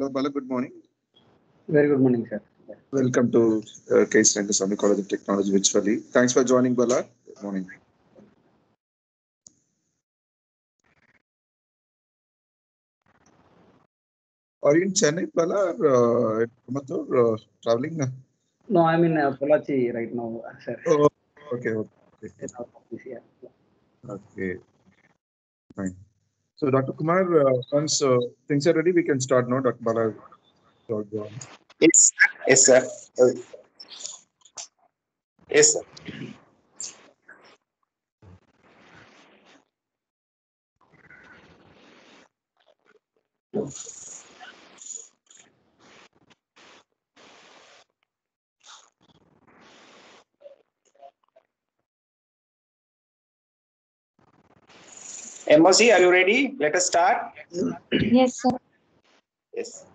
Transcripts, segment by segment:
Bala, good morning. Very good morning, sir. Welcome to Case Rangasamy College of Technology virtually. Thanks for joining, Bala. Good morning. Are you in Chennai, Bala, or traveling? No, I'm in Pollachi right now, sir. Oh, okay. Okay, fine. So, Dr. Kumar, once things are ready, we can start now, Dr. Bala. Yes, yes, sir. Yes, sir. MOC, are you ready? Let us start. Yes, sir. Yes.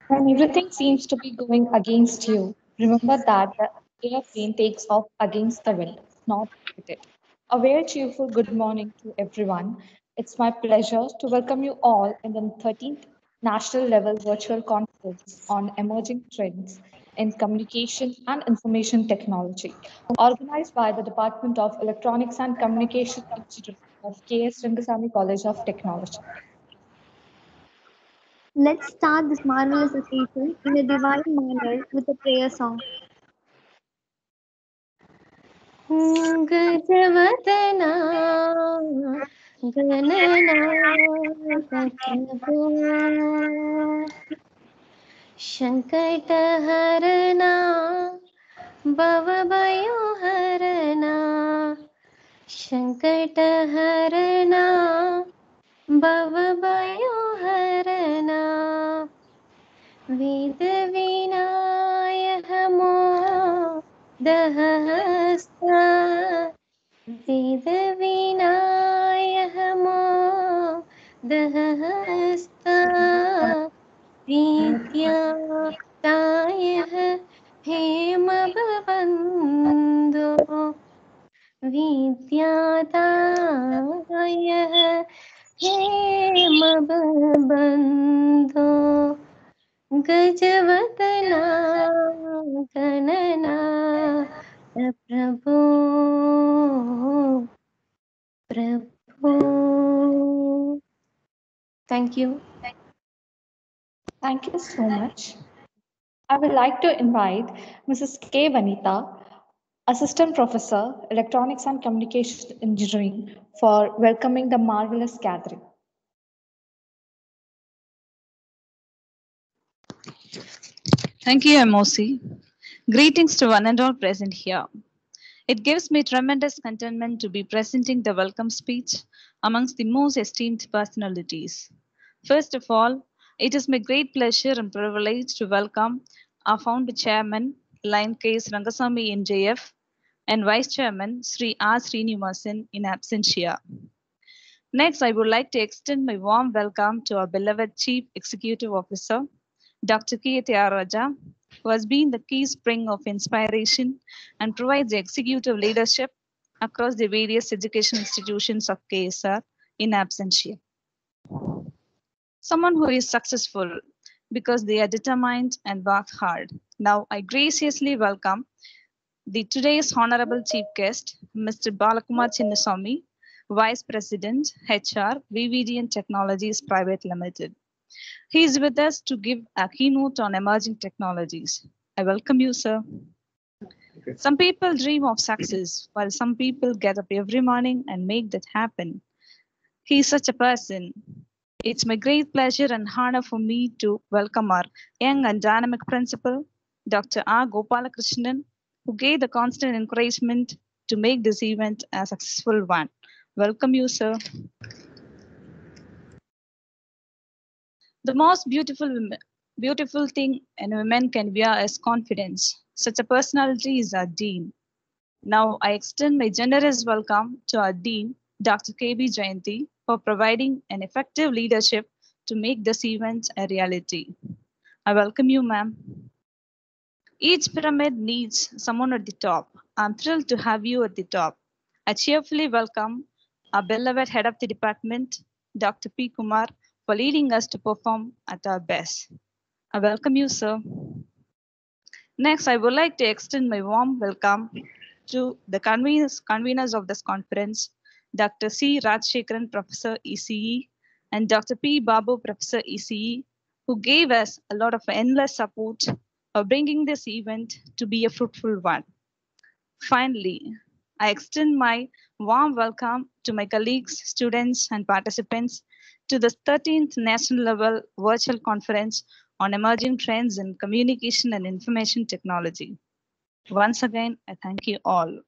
When everything seems to be going against you, remember that the airplane takes off against the wind, not with it. A very cheerful good morning to everyone. It's my pleasure to welcome you all in the 13th National Level Virtual Conference on Emerging Trends in Communication and Information Technology, organized by the Department of Electronics and Communication Engineering of KS Rangasamy College of Technology. Let's start this marvelous occasion in a divine manner with a prayer song. गजवदना Gananath प्रभो शङ्कटहरणा भवभयोहरणा शङ्कटहरणा भवभयोहरणा वेदविनायक मोदहस्ता वेदविनायक मोदहस्ता विद्यातायः हेमबन्धो विद्यातायः हेमबन्धो गजवदना गणना प्रभो प्रभो. Thank you. Thank you so much. I would like to invite Mrs. K. Vanita, Assistant Professor, Electronics and Communication Engineering, for welcoming the marvelous gathering. Thank you, MOC. Greetings to one and all present here. It gives me tremendous contentment to be presenting the welcome speech amongst the most esteemed personalities. First of all, it is my great pleasure and privilege to welcome our founder chairman, Line Case Rangasamy MJF, and vice chairman, Sri R. Srinivasan in absentia. Next, I would like to extend my warm welcome to our beloved Chief Executive Officer, Dr. K. Tyagaraja, who has been the key spring of inspiration and provides executive leadership across the various education institutions of KSR in absentia. Someone who is successful because they are determined and work hard. Now, I graciously welcome today's honorable chief guest, Mr. Balakumar Chinnasamy, Vice President, HR, VVDN Technologies Private Limited. He is with us to give a keynote on emerging technologies. I welcome you, sir. Okay. Some people dream of success, while some people get up every morning and make that happen. He is such a person. It's my great pleasure and honor for me to welcome our young and dynamic principal, Dr. R. Gopalakrishnan, who gave the constant encouragement to make this event a successful one. Welcome you, sir. The most beautiful thing a woman can wear is confidence. Such a personality is our dean. Now I extend my generous welcome to our dean, Dr. K.B. Jayanti, for providing an effective leadership to make this event a reality. I welcome you, ma'am. Each pyramid needs someone at the top. I'm thrilled to have you at the top. I cheerfully welcome our beloved head of the department, Dr. P. Kumar, for leading us to perform at our best. I welcome you, sir. Next, I would like to extend my warm welcome to the conveners of this conference, Dr. C. Rajshekharan, Professor ECE, and Dr. P. Babu, Professor ECE, who gave us a lot of endless support for bringing this event to be a fruitful one. Finally, I extend my warm welcome to my colleagues, students, and participants to the 13th National Level Virtual Conference on Emerging Trends in Communication and Information Technology. Once again, I thank you all.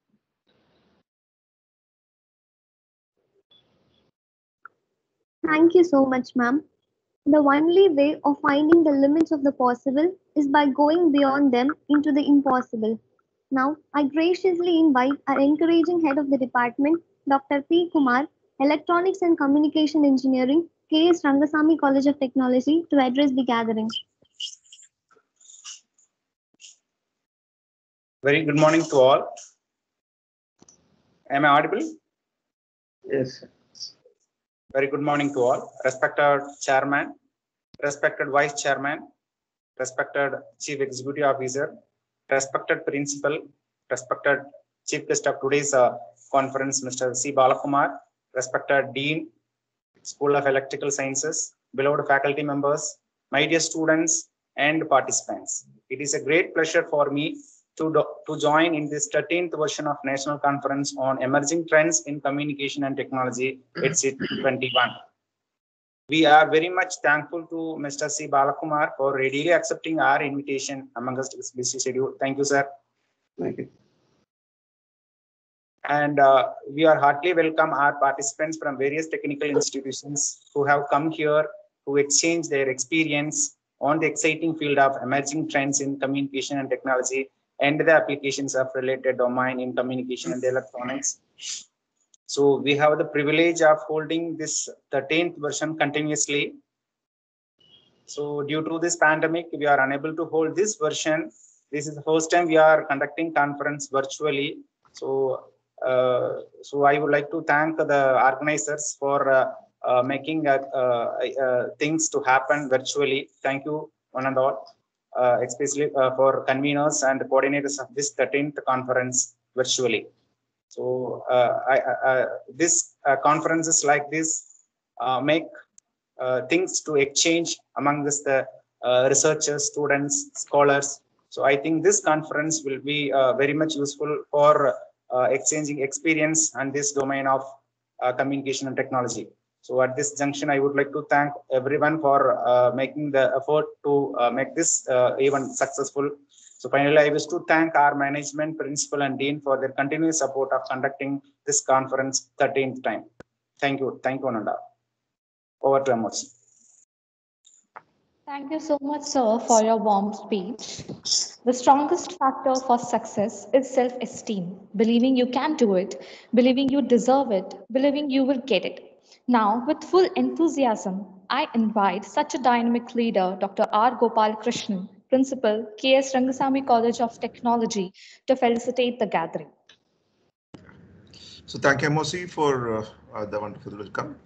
Thank you so much, ma'am. The only way of finding the limits of the possible is by going beyond them into the impossible. Now, I graciously invite our encouraging head of the department, Dr. P. Kumar, Electronics and Communication Engineering, K.S. Rangasamy College of Technology, to address the gathering. Very good morning to all. Am I audible? Yes, sir. Very good morning to all. Respected Chairman, respected Vice Chairman, respected Chief Executive Officer, respected Principal, respected Chief Guest of today's conference, Mr. C. Balakumar, respected Dean, School of Electrical Sciences, beloved faculty members, my dear students and participants. It is a great pleasure for me to join in this 13th version of National Conference on Emerging Trends in Communication and Technology, ETSIT 21. We are very much thankful to Mr. C. Balakumar for readily accepting our invitation among us this busy schedule. Thank you, sir. Thank you. And we are heartily welcome our participants from various technical institutions who have come here to exchange their experience on the exciting field of emerging trends in communication and technology and the applications of related domain in communication and electronics. So we have the privilege of holding this 13th version continuously. So due to this pandemic, we are unable to hold this version. This is the first time we are conducting conference virtually. So I would like to thank the organizers for making things to happen virtually. Thank you one and all, especially for conveners and coordinators of this 13th conference virtually. So this conferences like this make things to exchange among the researchers, students, scholars. So I think this conference will be very much useful for exchanging experience and this domain of communication and technology. So at this junction, I would like to thank everyone for making the effort to make this event successful. So finally, I wish to thank our management, principal and dean for their continuous support of conducting this conference 13th time. Thank you. Thank you, Ananda. Over to Amos. Thank you so much, sir, for your warm speech. The strongest factor for success is self-esteem, believing you can do it, believing you deserve it, believing you will get it. Now, with full enthusiasm, I invite such a dynamic leader, Dr. R. Gopal Krishnan, Principal, K.S. Rangasamy College of Technology, to felicitate the gathering. So thank you, MOC, for the wonderful welcome,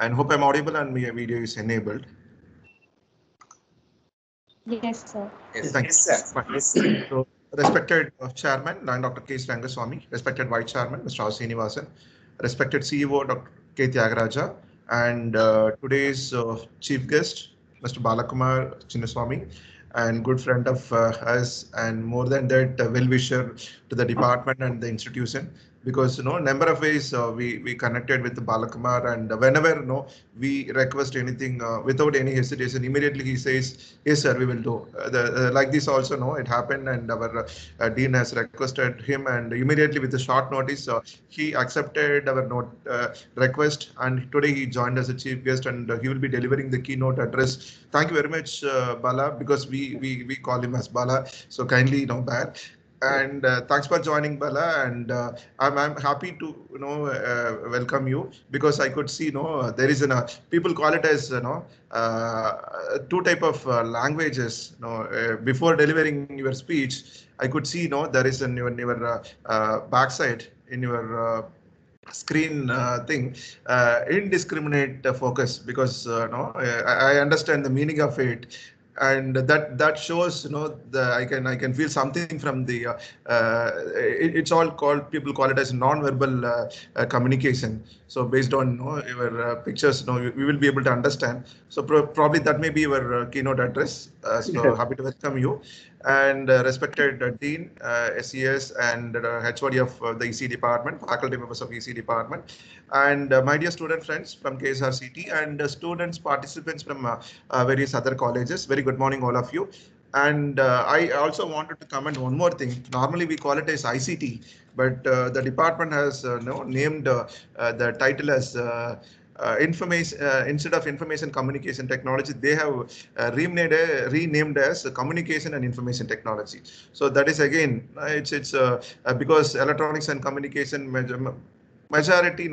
and hope I'm audible and my video is enabled. Yes, sir. Yes, Thank yes, you. sir. Yes. So, respected Chairman, Dr. K. Rangaswamy, respected Vice Chairman, Mr. R. Srinivasan, respected CEO, Dr. K. Tyagaraja, and today's chief guest, Mr. Balakumar Chinnaswamy, and good friend of us, and more than that, well-wisher to the department and the institution. Because number of ways we connected with Balakumar, and whenever we request anything without any hesitation, immediately he says, "Yes, sir, we will do." Like this also, it happened, and our dean has requested him, and immediately with a short notice, he accepted our request, and today he joined as a chief guest, and he will be delivering the keynote address. Thank you very much, Bala, because we call him as Bala, so kindly bear. And thanks for joining, Bala, and I'm happy to welcome you, because I could see there is people call it as two type of languages. Before delivering your speech, I could see there is in your backside in your screen thing, indiscriminate focus, because no, I understand the meaning of it, and that shows, the I can feel something from the it's all called, people call it as non-verbal communication. So based on your pictures, we will be able to understand. So probably that may be your keynote address. So happy to welcome you, and respected Dean, SES, and HOD of the EC department, faculty members of EC department, and my dear student friends from KSRCT, and students, participants from various other colleges. Very good morning, all of you. And I also wanted to comment one more thing. Normally we call it as ICT, but the department has named the title as information, instead of information communication technology, they have renamed as communication and information technology. So that is again, it's because electronics and communication majority,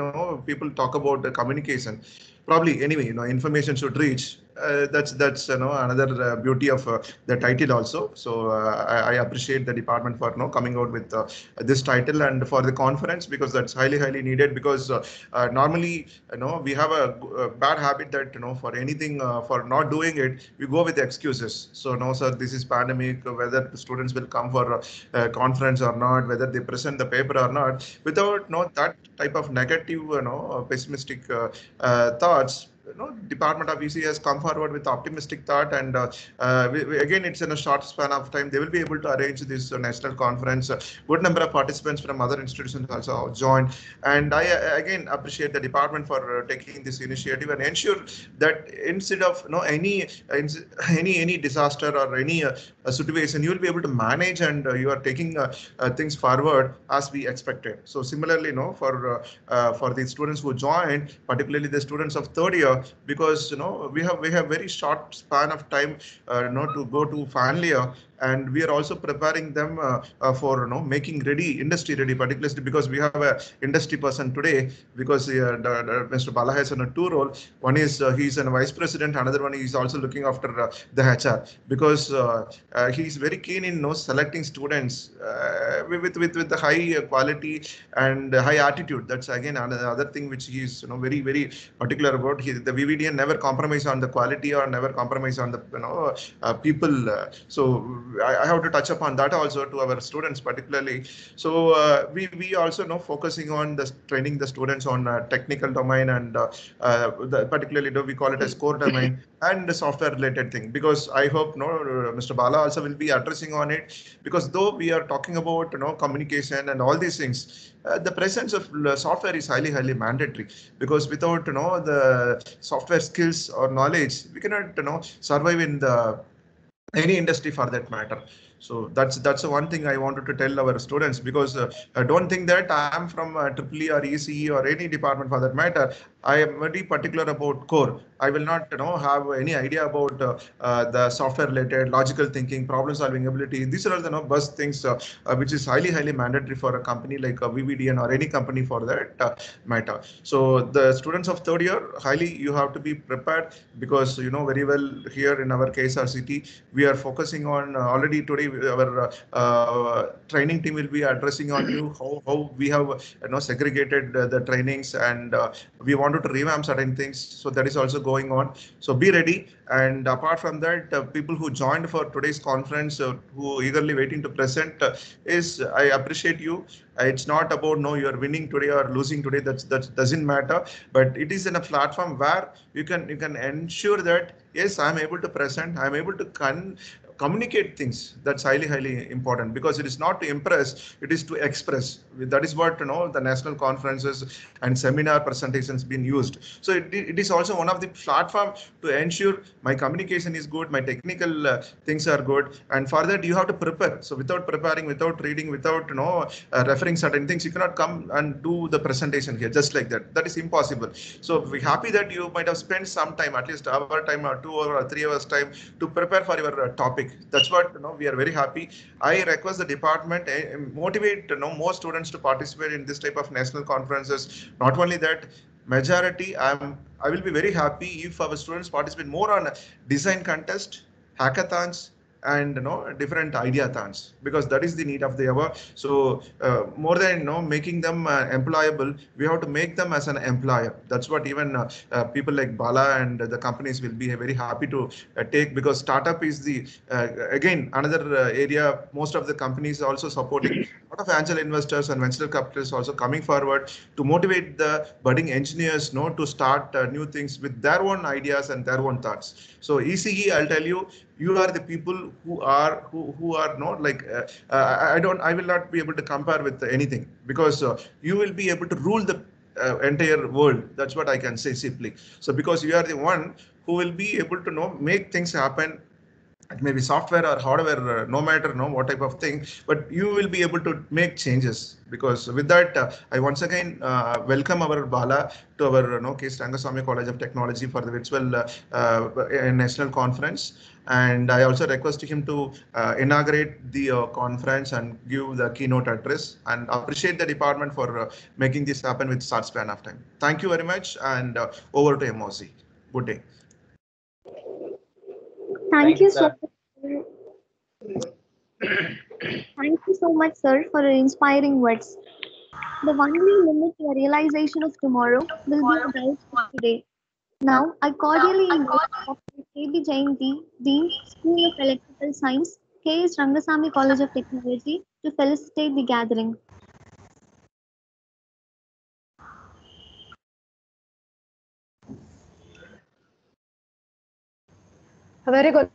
people talk about the communication. Probably anyway, information should reach. That's another beauty of the title also. So I appreciate the department for coming out with this title, and for the conference, because that's highly needed. Because normally, we have a bad habit that for anything, for not doing it, we go with excuses. So no sir, this is pandemic, whether the students will come for a conference or not, whether they present the paper or not, without that type of negative, pessimistic thoughts. Department of EC has come forward with optimistic thought, and again, it's in a short span of time they will be able to arrange this national conference. Good number of participants from other institutions also joined, and I again appreciate the department for taking this initiative and ensure that instead of any disaster or any situation, you will be able to manage, and you are taking things forward as we expected. So similarly, for the students who joined, particularly the students of third year, because we have very short span of time to go to final year, and we are also preparing them for making ready, industry ready, particularly because we have a industry person today, because Mr. Bala has a two role. One is he's a vice president, another one is also looking after the HR, because he's very keen in selecting students with the high quality and high attitude. That's again another thing which he is very particular about. The VVDN never compromise on the quality or never compromise on the people. So I have to touch upon that also to our students particularly. So we also focusing on the training the students on technical domain, and particularly we call it as core domain and the software related thing, because I hope Mr. Bala also will be addressing on it, because though we are talking about communication and all these things, the presence of software is highly mandatory, because without the software skills or knowledge, we cannot survive in the any industry for that matter. So that's the one thing I wanted to tell our students, because I don't think that I am from EEE or ECE or any department for that matter. I am very particular about core. I will not have any idea about the software related logical thinking, problem solving ability. These are all the buzz things which is highly mandatory for a company like VVDN or any company for that matter. So the students of third year, highly you have to be prepared, because very well here in our KSRCT we are focusing on already today. Our training team will be addressing on you how we have segregated the trainings, and we wanted to revamp certain things. So that is also going on. So be ready. And apart from that, people who joined for today's conference, who eagerly waiting to present, I appreciate you. It's not about you're winning today or losing today. That doesn't matter. But it is in a platform where you can ensure that yes, I'm able to present. I'm able to communicate things. That's highly important, because it is not to impress, it is to express. That is what the national conferences and seminar presentations been used. So it is also one of the platform to ensure my communication is good, my technical things are good, and for that you have to prepare. So without preparing, without reading, without referring certain things, you cannot come and do the presentation here just like that. That is impossible. So we're happy that you might have spent some time, at least hour time or 2 hours or 3 hours time, to prepare for your topic. That's what we are very happy. I request the department motivate more students to participate in this type of national conferences. Not only that, majority I will be very happy if our students participate more on design contest, hackathons, and different ideathons, because that is the need of the hour. So more than making them employable, we have to make them as an employer. That's what even people like Bala and the companies will be very happy to take, because startup is the again another area. Most of the companies also supporting. A lot of angel investors and venture capitalists also coming forward to motivate the budding engineers to start new things with their own ideas and their own thoughts. So ECE, I'll tell you, you are the people who are not like I will not be able to compare with anything, because you will be able to rule the entire world. That's what I can say simply. So because you are the one who will be able to make things happen. It may be software or hardware, no matter what type of thing, but you will be able to make changes. Because with that, I once again welcome our Bala to our K. Rangaswamy College of Technology for the virtual national conference. And I also request him to inaugurate the conference and give the keynote address, and appreciate the department for making this happen with short span of time. Thank you very much, and over to MOC. Good day. Thank you so sir. much. Thank you so much, sir, for your inspiring words. The only limit to a realization of tomorrow will be a guide of today. Now, I cordially invite Dr. K.B. Jayanti, Dean, School of Electrical Science, K.S. Rangasamy College of Technology, to felicitate the gathering. Very good.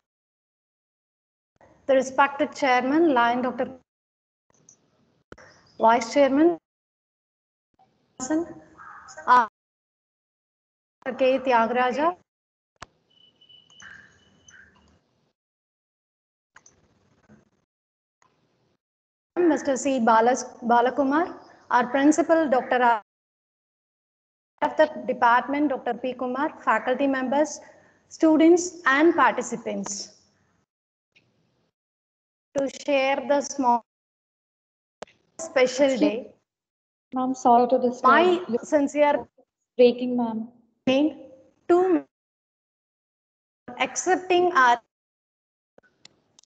The respected chairman, Lion Dr. Vice Chairman, Dr. K. Tyagaraja, Mr. C. Balakumar, our principal, Dr. R. of the department, Dr. P. Kumar, faculty members, students, and participants. To share the small special day. Ma'am, sorry to disturb. My sincere Breaking, ma'am. to accepting our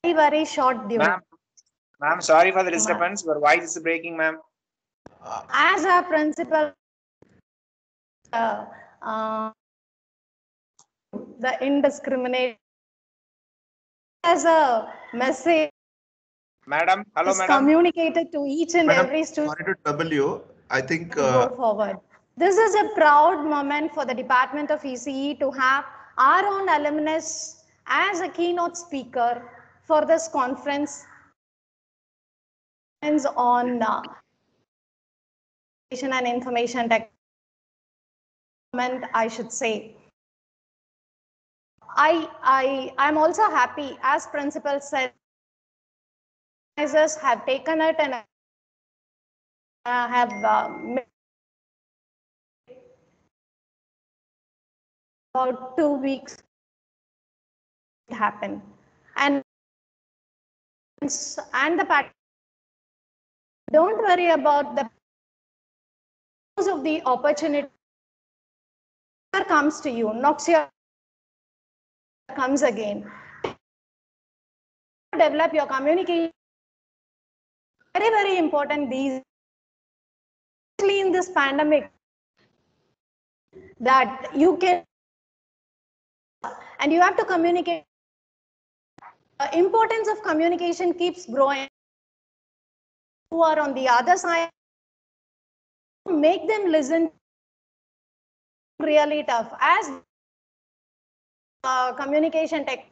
very short duration. Ma'am, sorry for the disturbance. Your voice is breaking, ma'am. As a principal, the indiscriminate as a message Madam, hello, is madam. communicated to each and Madam, every student. sorry to trouble you. I think Go forward. This is a proud moment for the Department of ECE to have our own alumnus as a keynote speaker for this conference on and information technology. I should say. I'm also happy, as principal said, organizers have taken it and have made about 2 weeks happen, and the don't worry about the of the opportunity comes to you, knocks your comes again. Develop your communication. Very, very important these, especially in this pandemic, that you can and you have to communicate. The importance of communication keeps growing. Who are on the other side, make them listen. Really tough as communication tech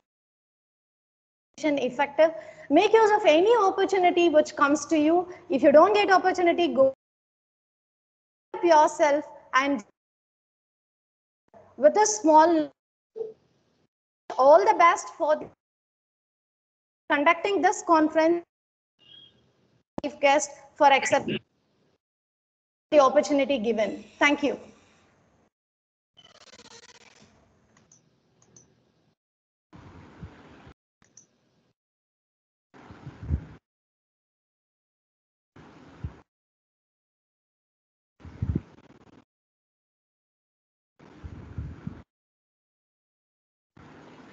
effective. Make use of any opportunity which comes to you. If you don't get opportunity, go yourself and with a small. All the best for conducting this conference. Chief guest for accepting the opportunity given. Thank you.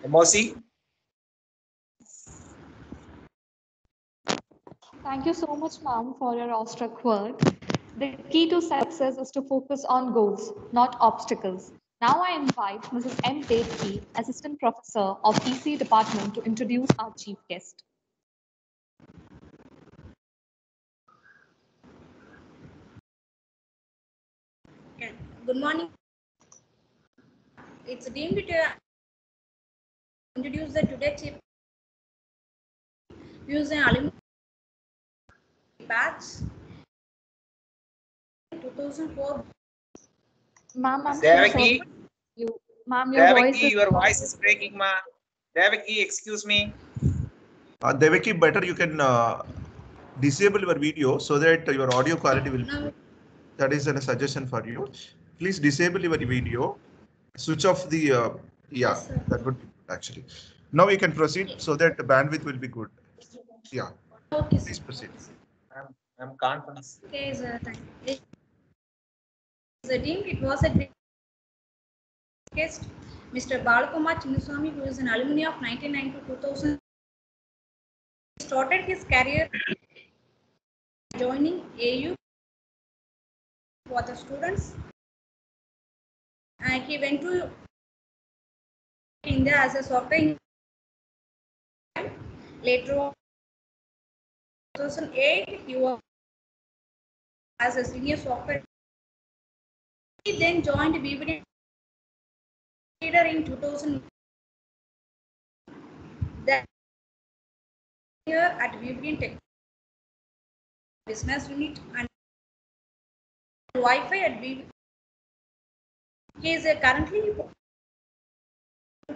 MOC. Thank you so much, ma'am, for your awestruck word. The key to success is to focus on goals, not obstacles. Now I invite Mrs. M. Devki, Assistant Professor of EC Department, to introduce our chief guest. Yeah. Good morning. It's deemed to introduce the today chief using aluminum batch 2004. Ma'am, I'm so Devaki, sorry. Ma'am, your voice Devaki, is your voice is breaking, ma. Devaki, excuse me. Devaki, better you can disable your video so that your audio quality will be good. That is a suggestion for you. Please disable your video. Switch off the yeah, Yes, sir. that would be good actually. Now we can proceed so that the bandwidth will be good. Yeah, Okay, please sir. proceed. I'm conference. Okay, sir. Thank you. The team, it was a great guest, Mr. Balakumar Chinnaswamy, who is an alumni of 1990 to 2000. He started his career joining AU for the students. And he went to India as a software engineer. Later on, 2008, he was as a senior software. He then joined VVD leader in 2000. Then here at VVD Tech Business Unit and Wi-Fi at VVD. He is currently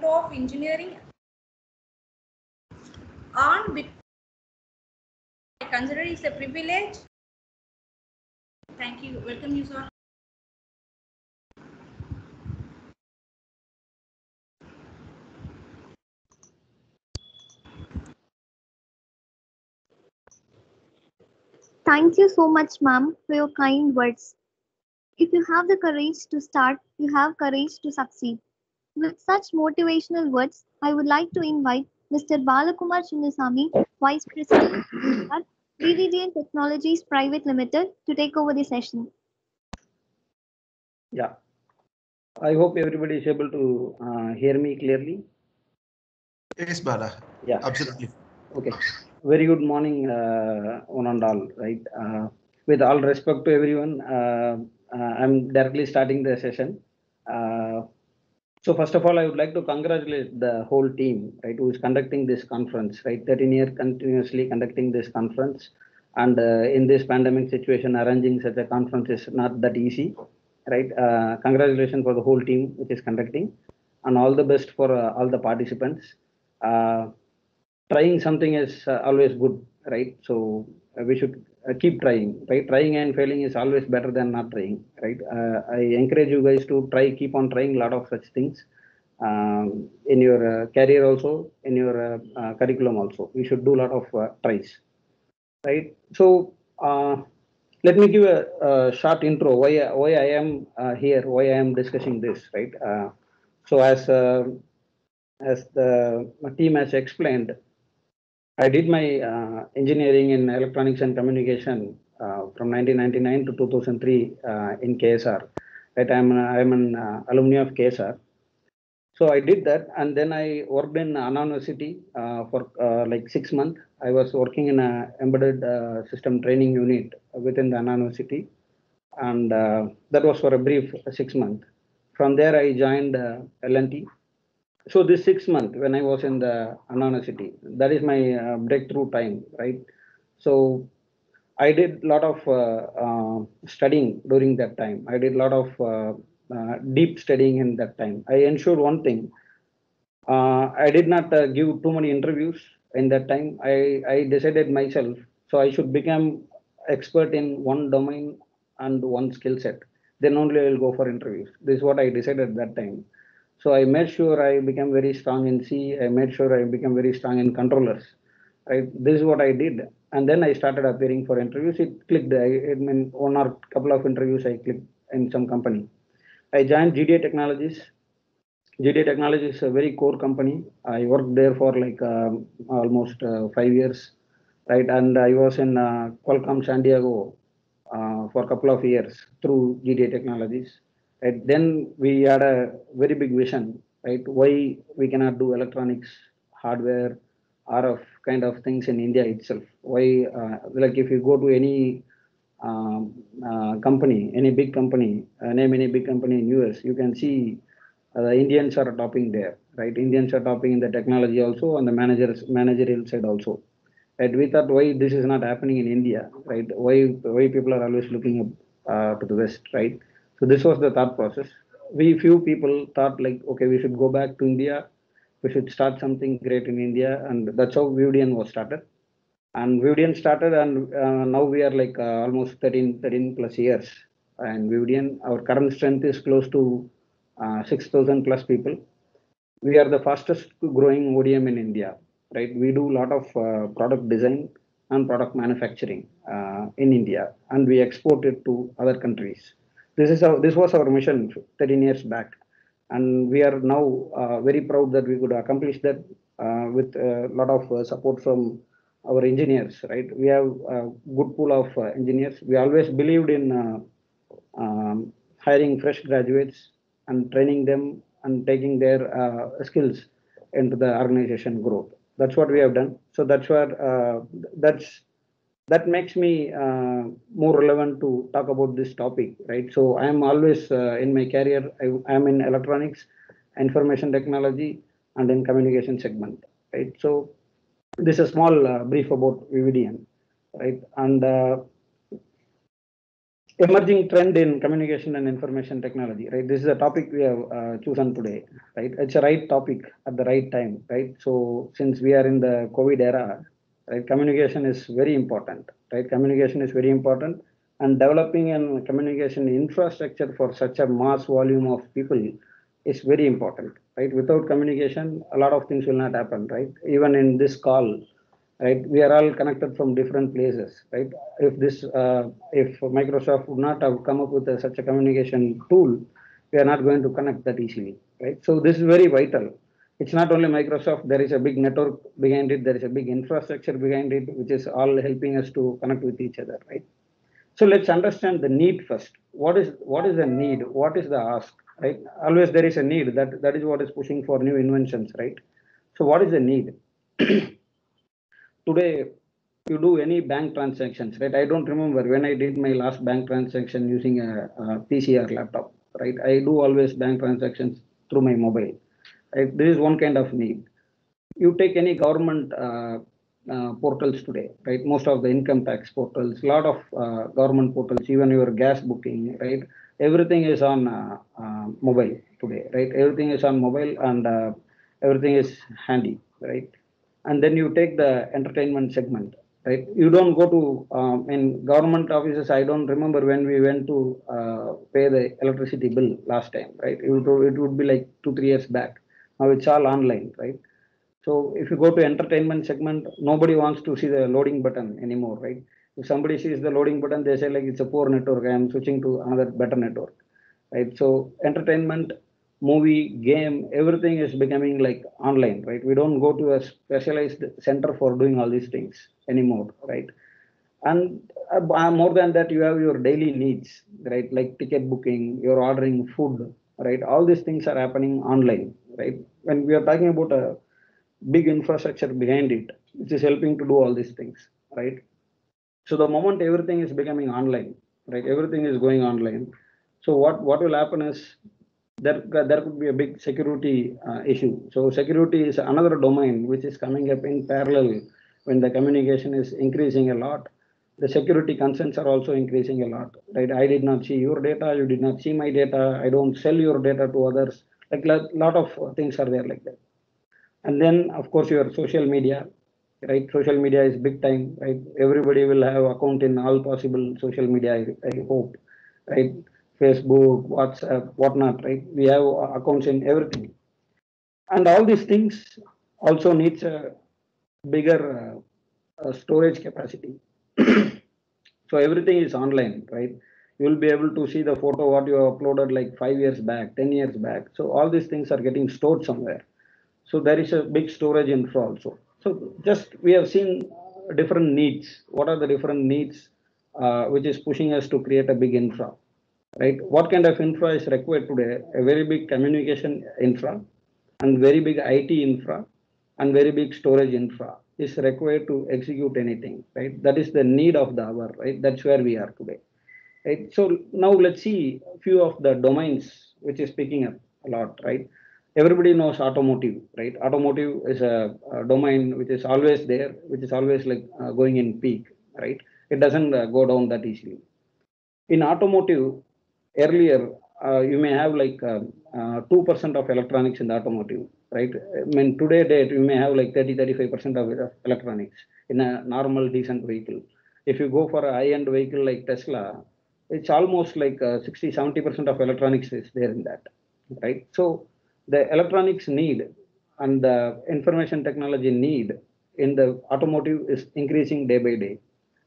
of engineering on. I consider it a privilege. Thank you. Welcome you, sir. Thank you so much, ma'am, for your kind words. If you have the courage to start, you have courage to succeed. With such motivational words, I would like to invite Mr. Balakumar Chinnasamy, Vice President at VVDN Technologies Private Limited, to take over the session. Yeah. I hope everybody is able to hear me clearly. Yes, Bala. Yeah. Absolutely. Okay. Very good morning, one and all. Right. With all respect to everyone, I'm directly starting the session. So first of all, I would like to congratulate the whole team, right, who is conducting this conference, right, 13 years continuously conducting this conference. And in this pandemic situation, arranging such a conference is not that easy, right? Congratulations for the whole team which is conducting, and all the best for all the participants. Trying something is always good, right? So we should keep trying, right? Trying and failing is always better than not trying, right? I encourage you guys to keep on trying a lot of such things in your career also, in your curriculum also. We should do a lot of tries, right? So let me give a short intro why I am here, why I am discussing this, right? So as the team has explained, I did my engineering in electronics and communication from 1999 to 2003 in KSR. Right, I'm an alumni of KSR. So I did that, and then I worked in Anna University for like 6 months. I was working in a embedded system training unit within the Anna University, and that was for a brief 6 months. From there, I joined L&T. So this 6 months when I was in the Anna University, that is my breakthrough time, right? So I did a lot of studying during that time. I did a lot of deep studying in that time. I ensured one thing. I did not give too many interviews in that time. I decided myself, so I should become expert in one domain and one skill set. Then only I will go for interviews. This is what I decided at that time. So I made sure I became very strong in C. I made sure I became very strong in controllers. Right. This is what I did, and then I started appearing for interviews. It clicked. I mean, one or couple of interviews I clicked in some company. I joined GDA Technologies. GDA Technologies is a very core company. I worked there for like almost 5 years. right? And I was in Qualcomm San Diego for a couple of years through GDA Technologies. Right? Then we had a very big vision, right? Why we cannot do electronics, hardware, RF kind of things in India itself? Why, like if you go to any company, any big company, name any big company in US, you can see the Indians are topping there, right? Indians are topping in the technology also and the managerial side also. Right? We thought why this is not happening in India, right? Why people are always looking up to the West, right? So this was the thought process. We few people thought like, okay, we should go back to India. We should start something great in India, and that's how Vividian was started. And Vividian started, and now we are like almost 13 plus years. And Vividian, our current strength is close to 6,000 plus people. We are the fastest growing ODM in India, right? We do a lot of product design and product manufacturing in India, and we export it to other countries. This was our mission 13 years back, and we are now very proud that we could accomplish that with a lot of support from our engineers, right? We have a good pool of engineers. We always believed in hiring fresh graduates and training them and taking their skills into the organization growth. That's what we have done. So that's where that makes me more relevant to talk about this topic, right? So I am always in my career, I am in electronics, information technology, and in communication segment, right? So this is a small brief about Vividian, right? And emerging trend in communication and information technology, right? This is a topic we have chosen today, right? It's a right topic at the right time, right? So since we are in the COVID era, right, communication is very important, right? Communication is very important, and developing a communication infrastructure for such a mass volume of people is very important, right? Without communication, a lot of things will not happen, right? Even in this call, right, we are all connected from different places, right? If Microsoft would not have come up with such a communication tool, we are not going to connect that easily, right? So this is very vital. It's not only Microsoft, there is a big network behind it, there is a big infrastructure behind it, which is all helping us to connect with each other, right? So let's understand the need first. What is the need? What is the ask, right? Always there is a need. That is what is pushing for new inventions, right? So what is the need? Today, you do any bank transactions, right? I don't remember when I did my last bank transaction using a PCR laptop, right? I do always bank transactions through my mobile, right? This is one kind of need. You take any government portals today, right? Most of the income tax portals, a lot of government portals, even your gas booking, right? Everything is on mobile today, right? Everything is on mobile, and everything is handy, right? And then you take the entertainment segment, right? You don't go to in government offices. I don't remember when we went to pay the electricity bill last time, right? It would be like 2-3 years back. Now it's all online, right? So if you go to entertainment segment, nobody wants to see the loading button anymore, right? If somebody sees the loading button, they say like it's a poor network, I am switching to another better network, right? So entertainment, movie, game, everything is becoming like online, right? We don't go to a specialized center for doing all these things anymore, right? And more than that, you have your daily needs, right? Like ticket booking, you're ordering food, right? All these things are happening online, right? When we are talking about a big infrastructure behind it, which is helping to do all these things, right? So the moment everything is becoming online, right? Everything is going online. So what will happen is there could be a big security issue. So security is another domain which is coming up in parallel when the communication is increasing a lot. The security concerns are also increasing a lot, right? I did not see your data, you did not see my data, I don't sell your data to others. Like a lot of things are there like that. And then of course your social media, right? Social media is big time, right? Everybody will have account in all possible social media, I hope, right? Facebook, WhatsApp, whatnot, right? We have accounts in everything. And all these things also needs a bigger storage capacity. So everything is online, right? You will be able to see the photo what you have uploaded like 5 years back, 10 years back. So all these things are getting stored somewhere. So there is a big storage infra also. So just we have seen different needs. What are the different needs which is pushing us to create a big infra, right? What kind of infra is required today? A very big communication infra and very big IT infra and very big storage infra is required to execute anything, right? That is the need of the hour, right? That's where we are today, right? So now let's see a few of the domains which is picking up a lot, right? Everybody knows automotive, right? Automotive is a domain which is always there, which is always like going in peak, right? It doesn't go down that easily. In automotive, earlier you may have like 2% of electronics in the automotive, right? I mean, today date, you may have like 30-35% of electronics in a normal decent vehicle. If you go for a high-end vehicle like Tesla, it's almost like 60-70% of electronics is there in that, right? So the electronics need and the information technology need in the automotive is increasing day by day,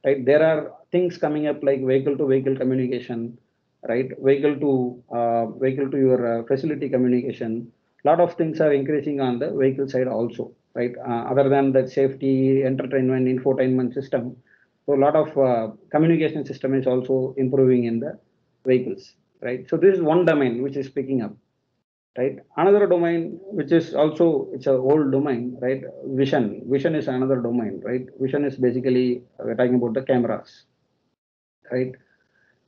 right? There are things coming up like vehicle to vehicle communication, right? Vehicle to your facility communication. A lot of things are increasing on the vehicle side also, right? Other than the safety, entertainment, infotainment system, so a lot of communication system is also improving in the vehicles, right? So this is one domain which is picking up, right? Another domain which is also, it's a old domain, right? Vision is another domain, right? Vision is basically we're talking about the cameras, right?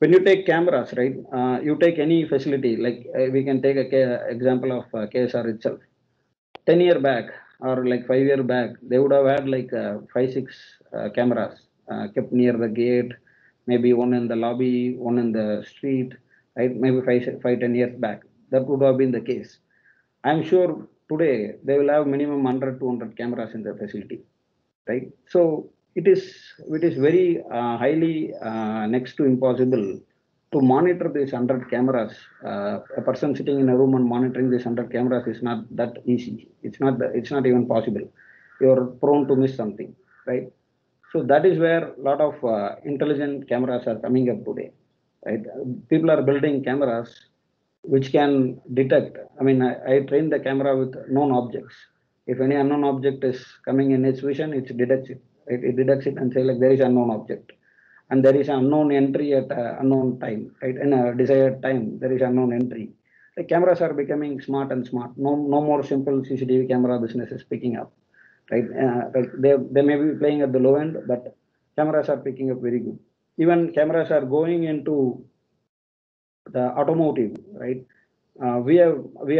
When you take cameras, right? You take any facility, like we can take example of KSR itself. 10-year back or like 5-year back, they would have had like 5-6 cameras kept near the gate, maybe one in the lobby, one in the street, right? Maybe 5-10 years back, that would have been the case. I'm sure today they will have minimum 100-200 cameras in the facility, right? So it is very highly next to impossible to monitor these 100 cameras. A person sitting in a room and monitoring these 100 cameras is not that easy. It's not even possible. You're prone to miss something, right? So that is where a lot of intelligent cameras are coming up today, right? People are building cameras which can detect. I mean, I train the camera with known objects. If any unknown object is coming in its vision, it detects it. Right? It detects it and say like there is unknown object, and there is unknown entry at unknown time. Right? In a desired time, there is unknown entry. The cameras are becoming smart and smart. No more simple CCTV camera business is picking up. Right? Like they may be playing at the low end, but cameras are picking up very good. Even cameras are going into the automotive, right? We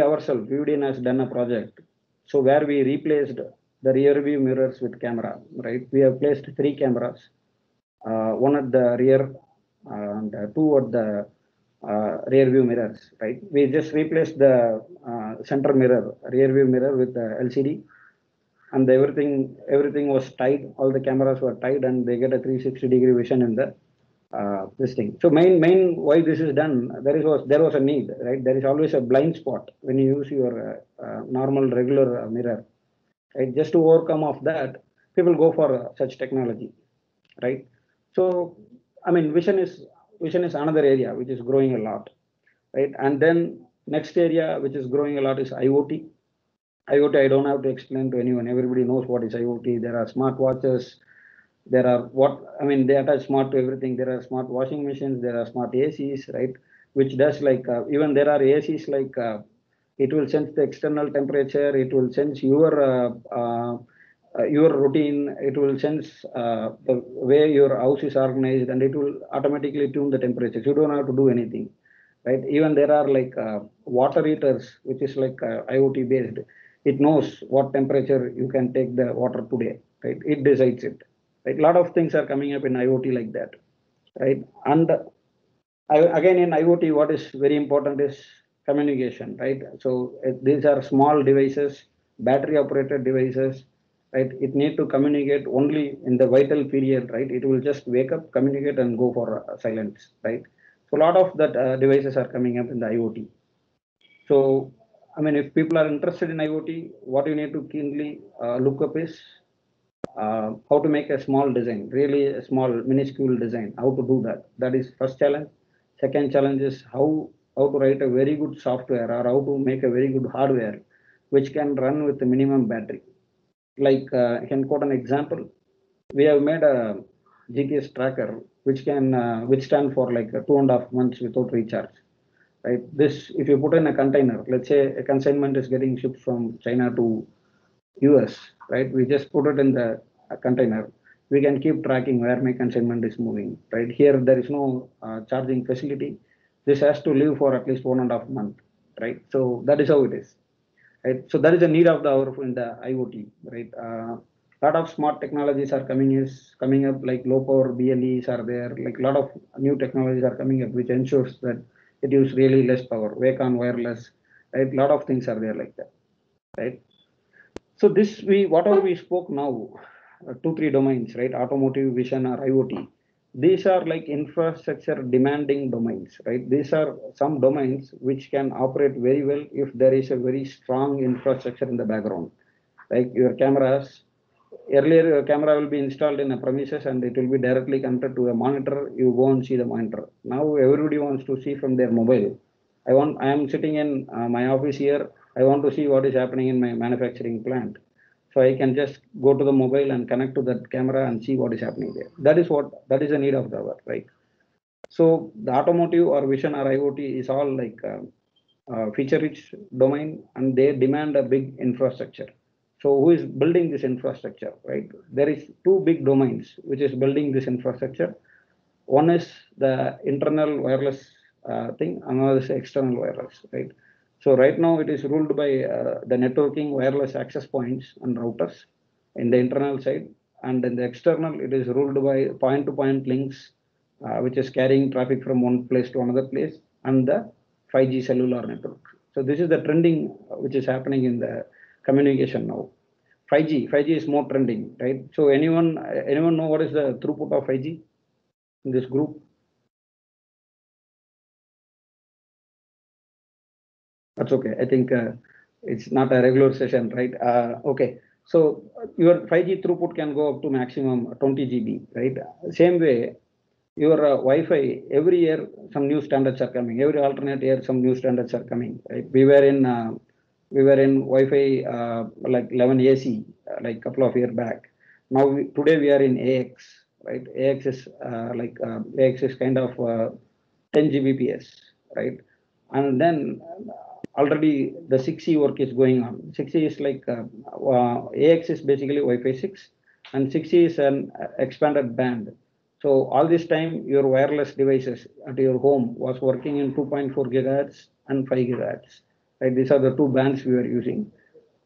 ourselves, VDN has done a project. So where we replaced the rear view mirrors with camera, right? We have placed 3 cameras, one at the rear and 2 at the rear view mirrors, right? We just replaced the center mirror, rear view mirror with the LCD, and everything was tied. All the cameras were tied, and they get a 360-degree vision in the this thing. So main why this is done, there was a need, right? There is always a blind spot when you use your normal regular mirror, right? Just to overcome of that, people go for such technology, right? So I mean, vision is another area which is growing a lot, right? And then next area which is growing a lot is IoT. IoT, I don't have to explain to anyone. Everybody knows what is IoT. There are smartwatches. There are they attach smart to everything. There are smart washing machines. There are smart ACs, right? Which does like even there are ACs like it will sense the external temperature. It will sense your routine. It will sense the way your house is organized, and it will automatically tune the temperature. You don't have to do anything, right? Even there are like water heaters, which is like IoT based. It knows what temperature you can take the water today, right? It decides it. Right? A lot of things are coming up in IoT like that, right? And again in IoT, what is very important is communication, right? So these are small devices, battery operated devices, right? It need to communicate only in the vital period, right? It will just wake up, communicate, and go for silence, right? So a lot of that devices are coming up in the IoT. So I mean, if people are interested in IoT, what you need to keenly look up is how to make a small design, really a small minuscule design, how to do that. That is first challenge. Second challenge is how to write a very good software or how to make a very good hardware which can run with the minimum battery. Like I can quote an example. we have made a GPS tracker which can withstand for like 2.5 months without recharge. Right? This, if you put in a container, let's say a consignment is getting shipped from China to US, right? We just put it in the container. We can keep tracking where my consignment is moving, right? Here, there is no charging facility. This has to live for at least 1.5 months, right? So that is how it is, right? So that is the need of the hour in the IoT, right? Lot of smart technologies are coming up, like low power BLEs are there, like a lot of new technologies are coming up, which ensures that it uses really less power, wake on wireless, right? A lot of things are there like that, right? So this, whatever we spoke now, 2, 3 domains, right? Automotive, vision, or IoT. These are like infrastructure demanding domains, right? These are some domains which can operate very well if there is a very strong infrastructure in the background. Like your cameras, earlier your camera will be installed in a premises and it will be directly connected to a monitor. You go and see the monitor. Now everybody wants to see from their mobile. I am sitting in my office here. I want to see what is happening in my manufacturing plant. So I can just go to the mobile and connect to that camera and see what is happening there. That is the need of the hour, right? So the automotive or vision or IoT is all like feature-rich domain, and they demand a big infrastructure. So who is building this infrastructure, right? There is 2 big domains which is building this infrastructure. One is the internal wireless thing, another is external wireless, right? So right now it is ruled by the networking wireless access points and routers in the internal side, and in the external it is ruled by point-to-point links, which is carrying traffic from one place to another place, and the 5G cellular network. So this is the trending which is happening in the communication now. 5G is more trending, right? So anyone know what is the throughput of 5G in this group? That's okay. I think it's not a regular session, right? Okay. So your 5G throughput can go up to maximum 20 GB, right? Same way, your Wi-Fi, every year some new standards are coming. Every alternate year some new standards are coming, right? We were in Wi-Fi like 11 AC like a couple of years back. Now today we are in AX, right? AX is kind of 10 Gbps, right? And then already the 6E work is going on. 6E is like AX is basically Wi-Fi 6, and 6E is an expanded band. So all this time, your wireless devices at your home was working in 2.4 gigahertz and 5 gigahertz. Right? These are the 2 bands we are using.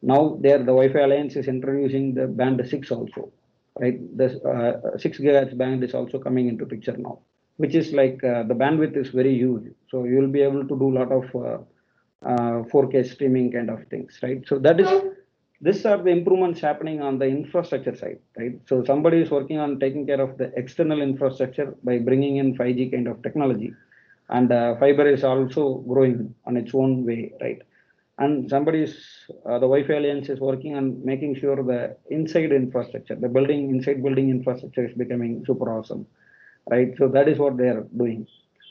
Now the Wi-Fi Alliance is introducing the band 6 also. Right? The 6 gigahertz band is also coming into picture now, which is like the bandwidth is very huge. So you will be able to do a lot of 4K streaming kind of things, right? So these are the improvements happening on the infrastructure side, right? So somebody is working on taking care of the external infrastructure by bringing in 5G kind of technology, and fiber is also growing on its own way, right? And the Wi-Fi Alliance is working on making sure the inside infrastructure, the inside building infrastructure is becoming super awesome, right? So that is what they are doing.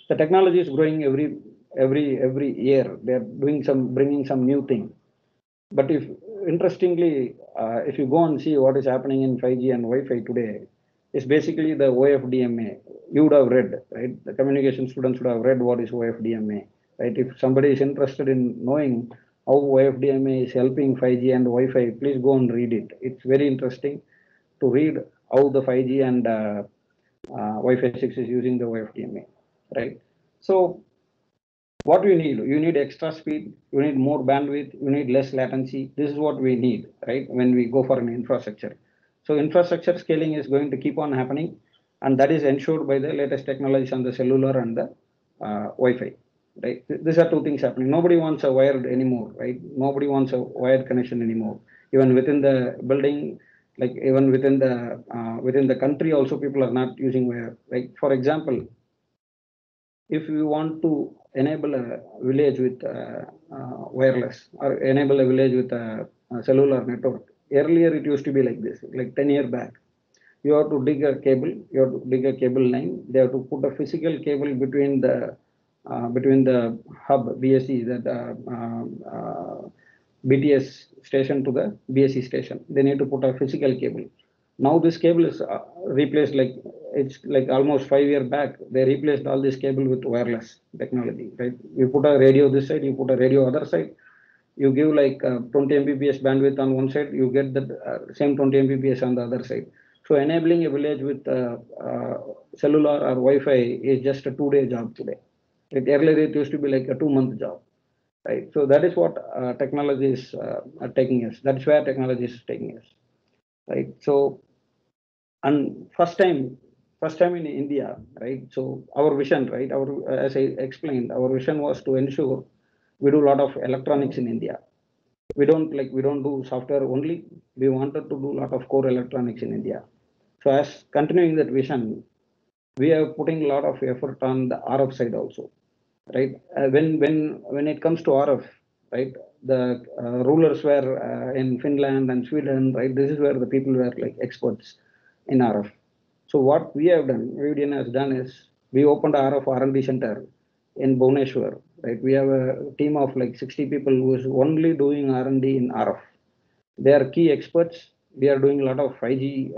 The technology is growing every year. They are bringing some new thing. But interestingly, if you go and see what is happening in 5G and Wi-Fi today, it's basically the OFDMA. You would have read, right? The communication students would have read what is OFDMA, right? If somebody is interested in knowing how OFDMA is helping 5G and Wi-Fi, please go and read it. It's very interesting to read how the 5G and Wi-Fi 6 is using the OFDMA, right? So what do you need? You need extra speed, you need more bandwidth, you need less latency. This is what we need, right? When we go for an infrastructure. So infrastructure scaling is going to keep on happening, and that is ensured by the latest technologies on the cellular and the Wi-Fi, right? These are 2 things happening. Nobody wants a wired anymore, right? Nobody wants a wired connection anymore. Even within the building, like even within the country also, people are not using wire. Like for example, if you want to enable a village with wireless or enable a village with a cellular network, earlier it used to be like this, like 10 years back. You have to dig a cable, you have to dig a cable line, they have to put a physical cable between the hub BSC, BTS station to the BSC station. They need to put a physical cable. Now this cable is replaced, like it's like almost 5 years back. They replaced all this cable with wireless technology, right? You put a radio this side, you put a radio other side. You give like 20 Mbps bandwidth on one side, you get the same 20 Mbps on the other side. So enabling a village with cellular or Wi-Fi is just a 2-day job today. Earlier it used to be like a 2-month job, right? So that is what technology is taking us. That's where technology is taking us, right? So, and first time in India, right? So our vision, right? As I explained, our vision was to ensure we do a lot of electronics in India. We don't do software only. We wanted to do a lot of core electronics in India. So as continuing that vision, we are putting a lot of effort on the RF side also, right? When it comes to RF, right, the rulers were in Finland and Sweden, right? This is where the people were like experts in RF. So what we have done, VDN has done, is we opened a RF R&D center in Bhubaneswar, right? We have a team of like 60 people who is only doing R&D in RF. They are key experts. We are doing a lot of 5G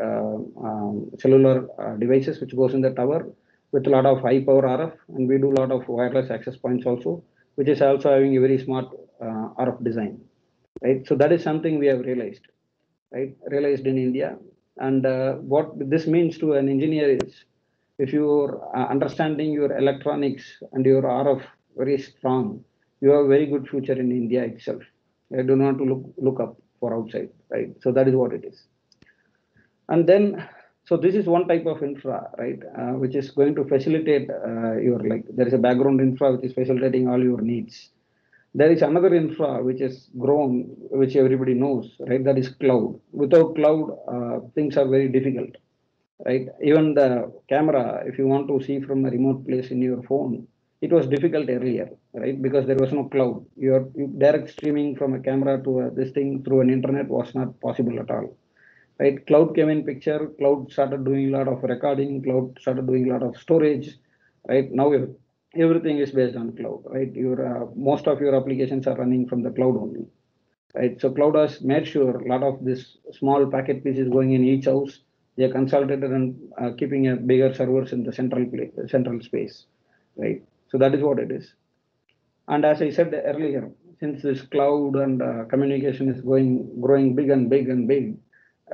cellular devices which goes in the tower with a lot of high power RF, and we do a lot of wireless access points also, which is also having a very smart RF design, right? So that is something we have realized in India. And what this means to an engineer is, if you're understanding your electronics and your RF very strong, you have a very good future in India itself. You do not look up for outside, right? So that is what it is. And then, so this is one type of infra, right, which is going to facilitate your, like, there is a background infra which is facilitating all your needs. There is another infra which is grown, which everybody knows, right? That is cloud. Without cloud, things are very difficult, right? Even the camera, if you want to see from a remote place in your phone, it was difficult earlier, right? Because there was no cloud. Your direct streaming from a camera to this thing through an internet was not possible at all, right? Cloud came in picture. Cloud started doing a lot of recording. Cloud started doing a lot of storage, right? Now everything is based on cloud, right? Your most of your applications are running from the cloud only, right? So cloud has made sure a lot of this small packet pieces going in each house, they are consolidated and keeping a bigger servers in the central space, right? So that is what it is. And as I said earlier, since this cloud and communication is growing big and big and big,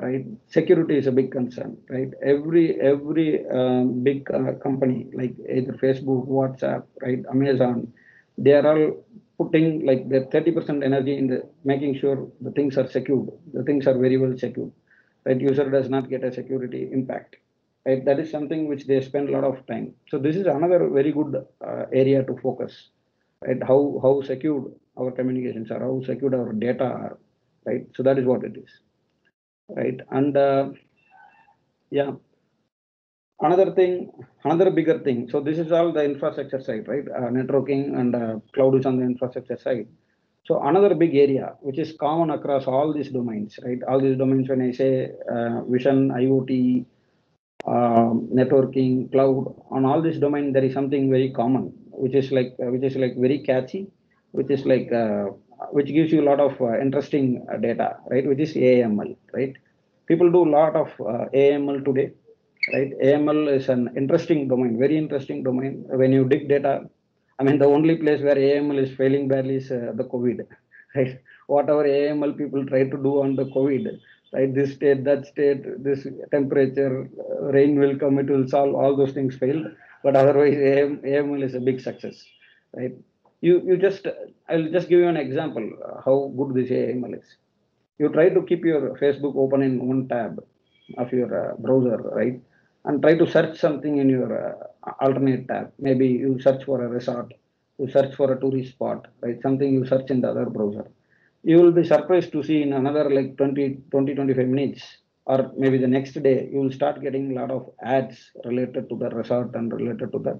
right? Security is a big concern, right? Every big company like either Facebook, WhatsApp, right, Amazon, they are all putting like their 30% energy in the making sure the things are secured. The things are very well secured, right? User does not get a security impact, right? That is something which they spend a lot of time. So this is another very good area to focus, right? How secured our communications are, how secured our data are, right? So that is what it is. Right. And yeah, another bigger thing. So this is all the infrastructure side, right? Networking and cloud is on the infrastructure side. So another big area which is common across all these domains, right? All these domains, when I say vision, IoT, networking, cloud, on all this domain, there is something very common, which is like very catchy, which is like which gives you a lot of interesting data, right? Which is AML, right? People do a lot of AML today, right? AML is an interesting domain, very interesting domain. When you dig data, I mean, the only place where AML is failing badly is the COVID, right? Whatever AML people try to do on the COVID, right? This state, that state, this temperature, rain will come, it will solve, all those things failed. But otherwise, AML is a big success, right? I'll just give you an example how good this AML is. You try to keep your Facebook open in one tab of your browser, right? And try to search something in your alternate tab. Maybe you search for a resort, you search for a tourist spot, right? Something you search in the other browser. You will be surprised to see in another like 25 minutes, or maybe the next day, you will start getting a lot of ads related to the resort and related to the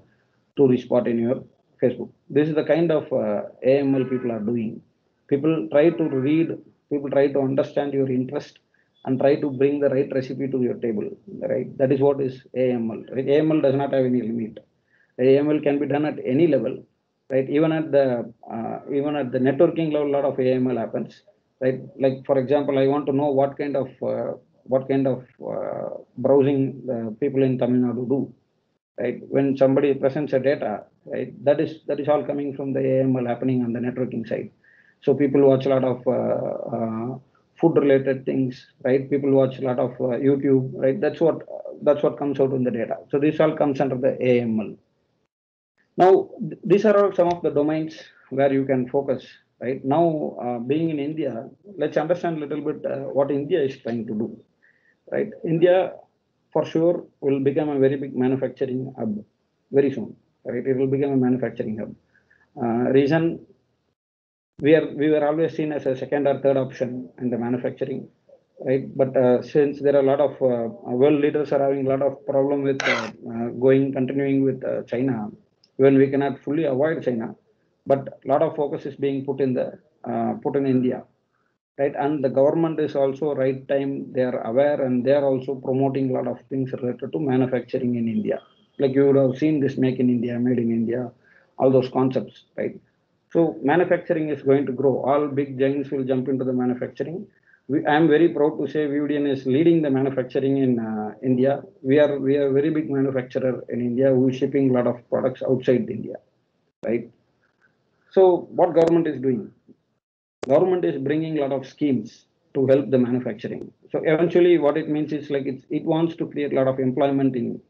tourist spot in your Facebook. This is the kind of AML people are doing. People try to read, people try to understand your interest and try to bring the right recipe to your table, right? That is what is AML, right? AML does not have any limit. AML can be done at any level, right? Even at the networking level, a lot of AML happens, right? Like, for example, I want to know what kind of what kind of browsing the people in Tamil Nadu do, right? When somebody presents a data, right, that is all coming from the AML happening on the networking side. So people watch a lot of food related things, right? People watch a lot of YouTube, right? That's what comes out in the data. So this all comes under the AML. Now, these are all some of the domains where you can focus, right? Now, being in India, let's understand a little bit what India is trying to do, right? India, for sure, will become a very big manufacturing hub very soon, right? It will become a manufacturing hub. Reason, we were always seen as a second or third option in the manufacturing, right? But since there are a lot of world leaders are having a lot of problem with continuing with China, when we cannot fully avoid China, but a lot of focus is being put in India, right? And the government is also right time, they are aware and they are also promoting a lot of things related to manufacturing in India. Like you would have seen this Make in India, Made in India, all those concepts, right? So manufacturing is going to grow. All big giants will jump into the manufacturing. I am very proud to say Vividian is leading the manufacturing in India. We are a very big manufacturer in India who is shipping a lot of products outside India, right? So what government is doing? Government is bringing a lot of schemes to help the manufacturing. So eventually, what it means is like it wants to create a lot of employment in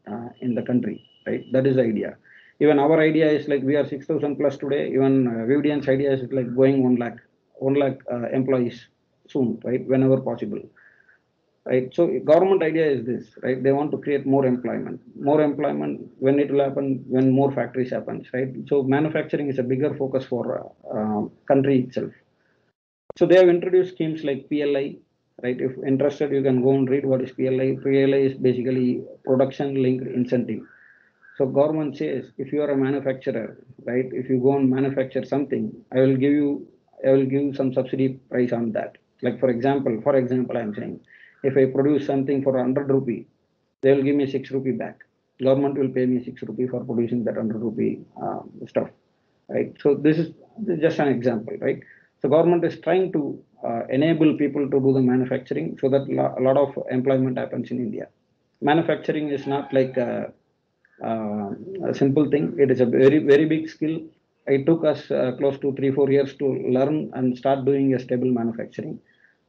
the country, right? That is the idea. Even our idea is like we are 6,000 plus today. Even Vividian's idea is like going 1 lakh employees soon, right? Whenever possible, right? So government idea is this, right? They want to create more employment. More employment, when it will happen, when more factories happens, right? So manufacturing is a bigger focus for country itself. So they have introduced schemes like PLI, right? If interested, you can go and read what is PLI. PLI is basically production linked incentive. So government says, if you are a manufacturer, right? If you go and manufacture something, I will give some subsidy price on that. Like for example, I'm saying, if I produce something for 100 rupee, they will give me 6 rupee back. Government will pay me 6 rupee for producing that 100 rupee stuff, right? So this is just an example, right? So government is trying to enable people to do the manufacturing so that a lot of employment happens in India. Manufacturing is not like a simple thing. It is a very, very big skill. It took us close to 3-4 years to learn and start doing a stable manufacturing.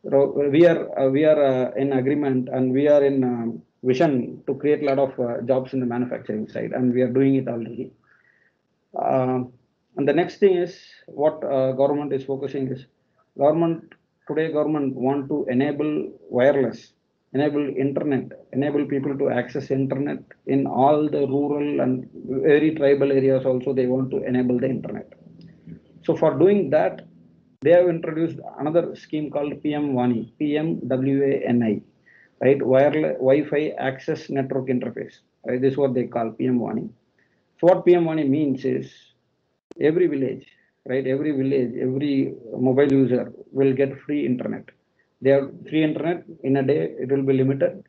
We are in agreement and we are in vision to create a lot of jobs in the manufacturing side, and we are doing it already. And the next thing is what government is focusing is government want to enable wireless, enable internet, enable people to access internet in all the rural and very tribal areas also. They want to enable the internet. So for doing that, they have introduced another scheme called PM-WANI, PMWANI, right? Wireless Wi-Fi Access Network Interface, right? This is what they call PM-WANI. So what PM-WANI means is every village, right? Every village, every mobile user will get free internet. They have free internet in a day. It will be limited,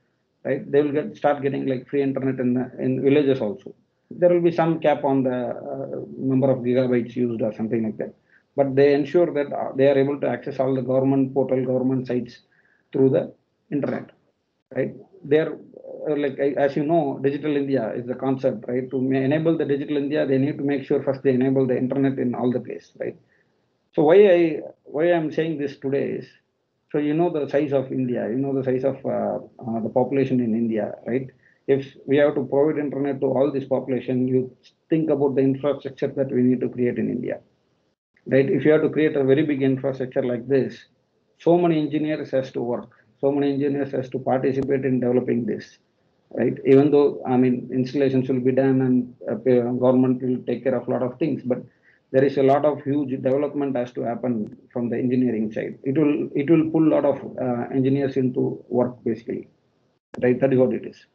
right? They will start getting like free internet in villages also. There will be some cap on the number of gigabytes used or something like that. But they ensure that they are able to access all the government portal, government sites through the internet, right? They're like, as you know, Digital India is the concept, right? To enable the Digital India, they need to make sure first they enable the internet in all the place, right? So why I'm saying this today is, so you know the size of India, you know the size of the population in India, right? If we have to provide internet to all this population, you think about the infrastructure that we need to create in India, right? If you have to create a very big infrastructure like this, so many engineers has to work, so many engineers has to participate in developing this, right? Even though, I mean, installations will be done and government will take care of a lot of things, but there is a lot of huge development has to happen from the engineering side. It will pull a lot of engineers into work basically, right? That is what it is.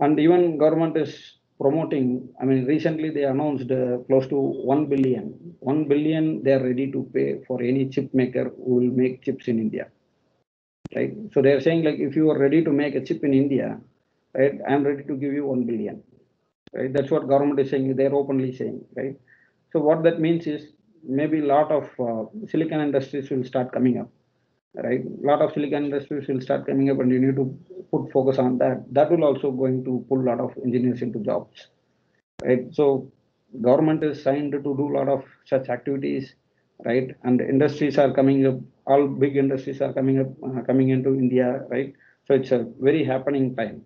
And even government is promoting, I mean, recently they announced close to 1 billion. 1 billion they are ready to pay for any chip maker who will make chips in India, right? So they are saying like, if you are ready to make a chip in India, right, I am ready to give you 1 billion, right? That's what government is saying. They're openly saying, right? So what that means is maybe a lot of silicon industries will start coming up, right? A lot of silicon industries will start coming up, and you need to put focus on that. That will also going to pull a lot of engineers into jobs, right? So government is signed to do a lot of such activities, right? And industries are coming up. All big industries are coming up, coming into India, right? So it's a very happening time,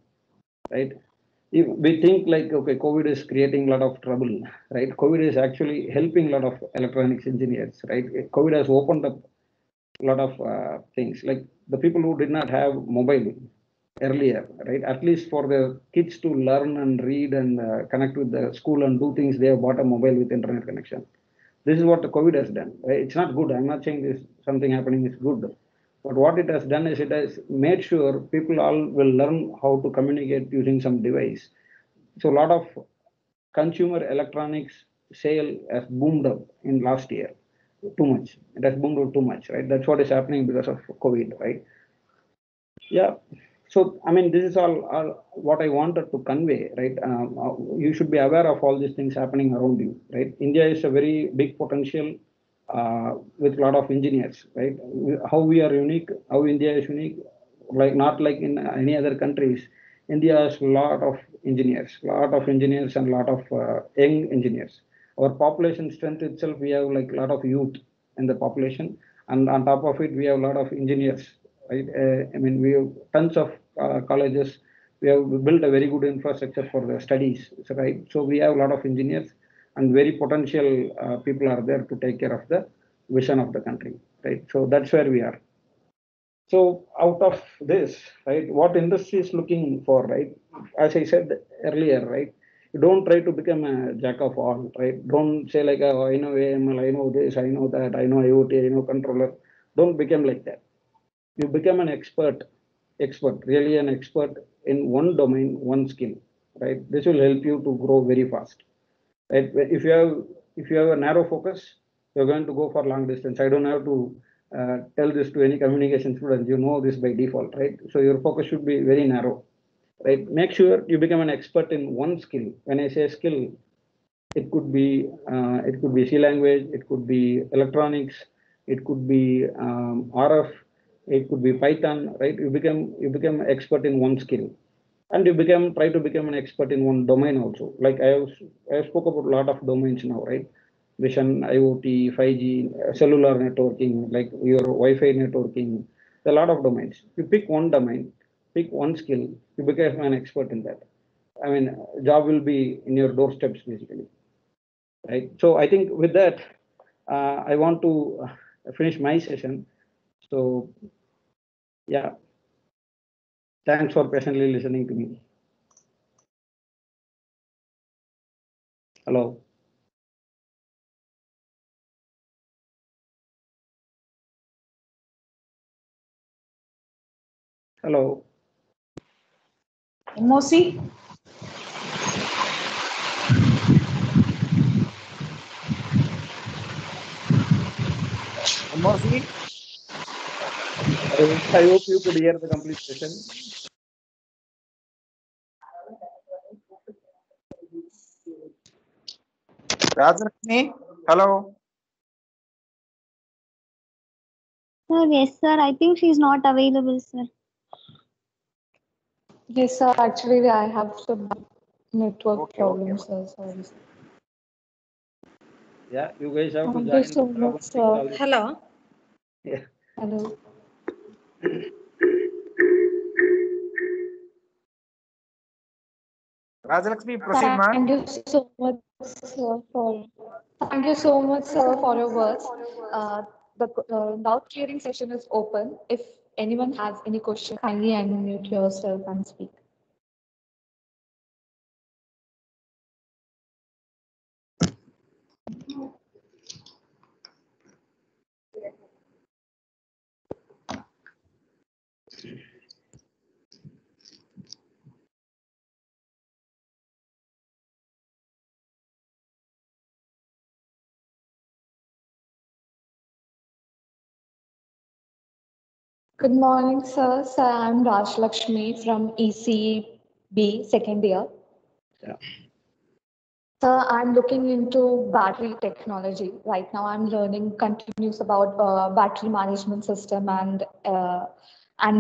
right? If we think like, okay, COVID is creating a lot of trouble, right? COVID is actually helping a lot of electronics engineers, right? COVID has opened up a lot of things, like the people who did not have mobile earlier, right? At least for the kids to learn and read and connect with the school and do things, they have bought a mobile with internet connection. This is what the COVID has done, right? It's not good. I'm not saying this something happening is good, but what it has done is it has made sure people all will learn how to communicate using some device. So a lot of consumer electronics sale has boomed up in last year too much. It has boomed up too much, right? That's what is happening because of COVID, right? Yeah. So, I mean, this is all what I wanted to convey, right? You should be aware of all these things happening around you, right? India is a very big potential with a lot of engineers, right? How we are unique, how India is unique, like not like in any other countries. India has a lot of engineers and a lot of young engineers. Our population strength itself, we have like a lot of youth in the population, and on top of it, we have a lot of engineers, right? I mean, we have tons of colleges. We have built a very good infrastructure for the studies, right? So we have a lot of engineers and very potential people are there to take care of the vision of the country, right? So that's where we are. So out of this, right, what industry is looking for, right? As I said earlier, right, you don't try to become a jack of all, right? Don't say like, oh, I know AML, I know this, I know that, I know IoT, I know controller. Don't become like that. You become an expert, really an expert in one domain, one skill, right? This will help you to grow very fast, right? If you have a narrow focus, you're going to go for long distance. I don't have to tell this to any communication students. You know this by default, right? So your focus should be very narrow, right? Make sure you become an expert in one skill. When I say skill, it could be C language, it could be electronics, it could be RF, it could be Python, right? You become expert in one skill, and you try to become an expert in one domain also. Like I spoke about a lot of domains now, right? Vision, IoT, 5G, cellular networking, like your Wi-Fi networking, a lot of domains. You pick one domain, pick one skill, you become an expert in that. I mean, job will be in your doorsteps basically, right? So I think with that, I want to finish my session. So yeah, thanks for patiently listening to me. Hello. Hello. MOC? MOC? I hope you could hear the complete session. Rajlakshmi, hello. Sir, yes, sir. I think she's not available, sir. Yes, sir. Actually, I have some network Okay. problems, sir. Sorry. Yeah, you guys have to Thank you join. so much, sir. Hello. Yeah. Hello. Rajlakshmi, proceed, ma'am. Thank you so much, sir, thank you so much, sir, for your words. The doubt clearing session is open. If anyone has any question, kindly unmute yourself and speak. Good morning, sir. Sir, I'm Raj Lakshmi from ECB second year. Yeah. Sir, I'm looking into battery technology. Right now, I'm learning continuous about battery management system and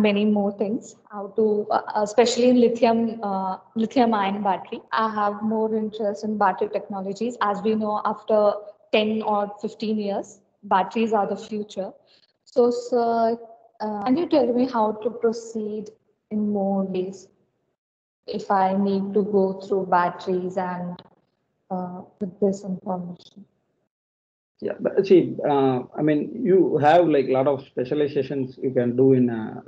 many more things. How to, especially in lithium ion battery. I have more interest in battery technologies. As we know, after 10 or 15 years, batteries are the future. So, sir, can you tell me how to proceed in more ways if I need to go through batteries and with this information? Yeah, but see, I mean, you have like a lot of specializations you can do in a,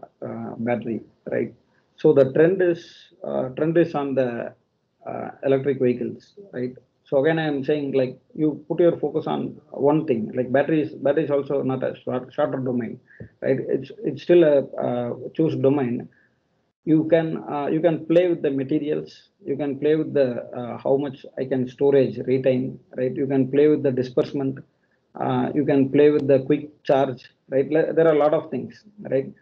battery, right? So the trend is on the electric vehicles, right? So again, I am saying like you put your focus on one thing. Like batteries also not a shorter domain, right? It's still a choose domain. You can play with the materials, you can play with the how much I can storage retain, right? You can play with the disbursement, you can play with the quick charge, right? There are a lot of things, right?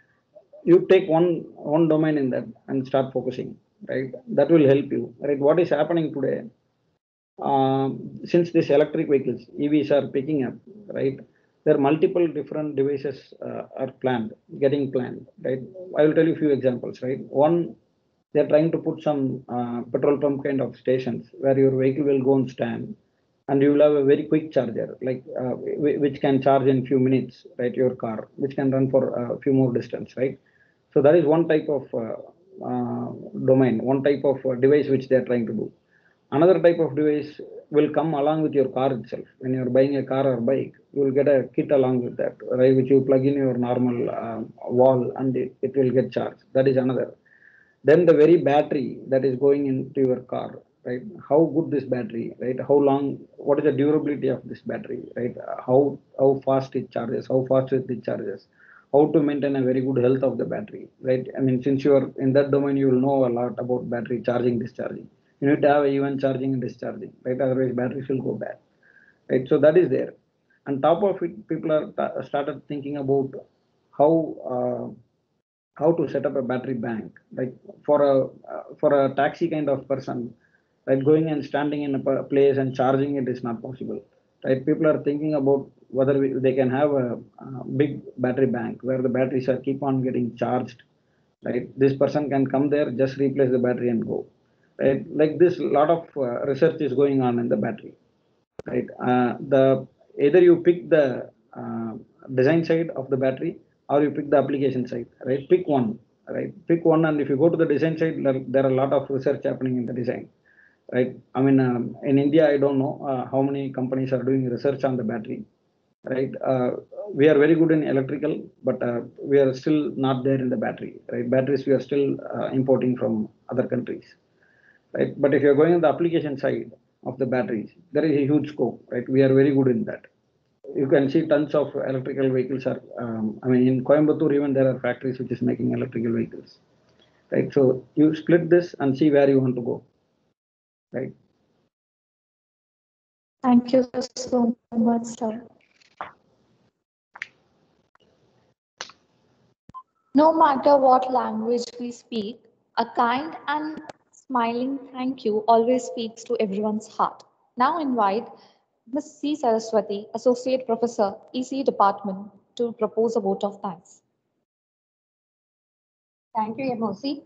You take one domain in that and start focusing, right? That will help you, right? What is happening today, since these electric vehicles, EVs are picking up, right? There are multiple different devices getting planned, right? I will tell you a few examples, right? One, they're trying to put some petrol pump kind of stations where your vehicle will go and stand, and you will have a very quick charger, like which can charge in few minutes, right? Your car, which can run for a few more distance, right? So that is one type of domain, one type of device which they are trying to do. Another type of device will come along with your car itself. When you're buying a car or bike, you will get a kit along with that, right? Which you plug in your normal wall and it will get charged. That is another. Then the very battery that is going into your car, right? How good this battery, right? How long? What is the durability of this battery, right? How fast it charges? How fast it discharges? How to maintain a very good health of the battery, right? I mean, since you are in that domain, you will know a lot about battery charging, discharging. You need to have even charging and discharging, right? Otherwise, batteries will go bad, right? So that is there. On top of it, people are started thinking about how how to set up a battery bank, like for a taxi kind of person, right? Going and standing in a place and charging it is not possible, right? People are thinking about whether they can have a big battery bank where the batteries are keep on getting charged, right? This person can come there, just replace the battery and go, right? Like this, lot of research is going on in the battery, right? The either you pick the design side of the battery or you pick the application side, right? Pick one, right? Pick one, and if you go to the design side, there are a lot of research happening in the design, right? I mean, in India, I don't know how many companies are doing research on the battery, right? We are very good in electrical, but we are still not there in the battery, right? Batteries we are still importing from other countries, right? But if you're going on the application side of the batteries, there is a huge scope, right? We are very good in that. You can see tons of electrical vehicles are, I mean, in Coimbatore, even there are factories which is making electrical vehicles, right? So you split this and see where you want to go, right? Thank you so much, sir. No matter what language we speak, a kind and smiling thank you always speaks to everyone's heart. Now invite Ms. C. Saraswati, Associate Professor, EC Department, to propose a vote of thanks. Thank you, MOC.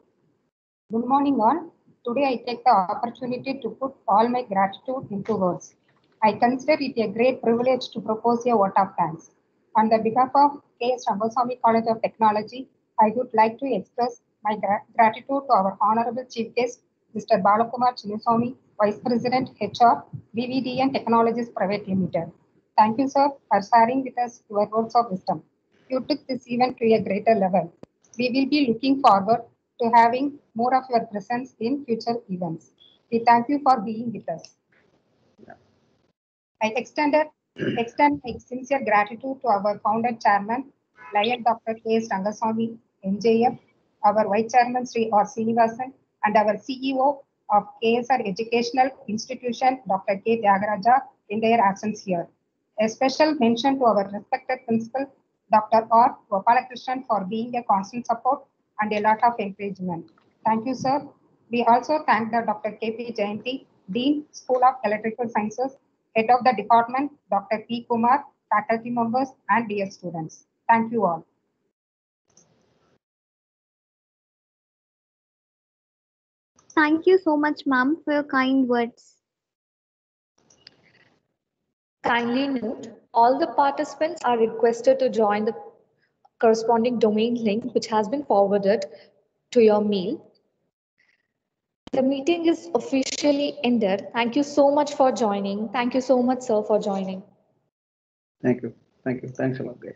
Good morning, all. Today, I take the opportunity to put all my gratitude into words. I consider it a great privilege to propose a vote of thanks. On the behalf of K.S. Rangaswamy College of Technology, I would like to express my gratitude to our Honorable Chief Guest, Mr. Balakumar Chinnaswamy, Vice President, HR, BVDN Technologies Private Limited. Thank you, sir, for sharing with us your words of wisdom. You took this event to a greater level. We will be looking forward to having more of your presence in future events. We thank you for being with us. I extend my sincere gratitude to our founder chairman, Lion Dr. K.S. Rangaswamy, NJF, our vice chairman, Sri R. Srinivasan, and our CEO of KSR Educational Institution, Dr. K. Tyagaraja, in their absence here. A special mention to our respected principal, Dr. R. Gopalakrishnan, for being a constant support and a lot of encouragement. Thank you, sir. We also thank the Dr. K.P. Jayanti Dean, School of Electrical Sciences, Head of the Department, Dr. P. Kumar, faculty members, and dear students. Thank you all. Thank you so much, ma'am, for your kind words. Kindly note, all the participants are requested to join the corresponding domain link which has been forwarded to your mail. The meeting is officially ended. Thank you so much for joining. Thank you so much, sir, for joining. Thank you. Thank you. Thanks a lot, guys.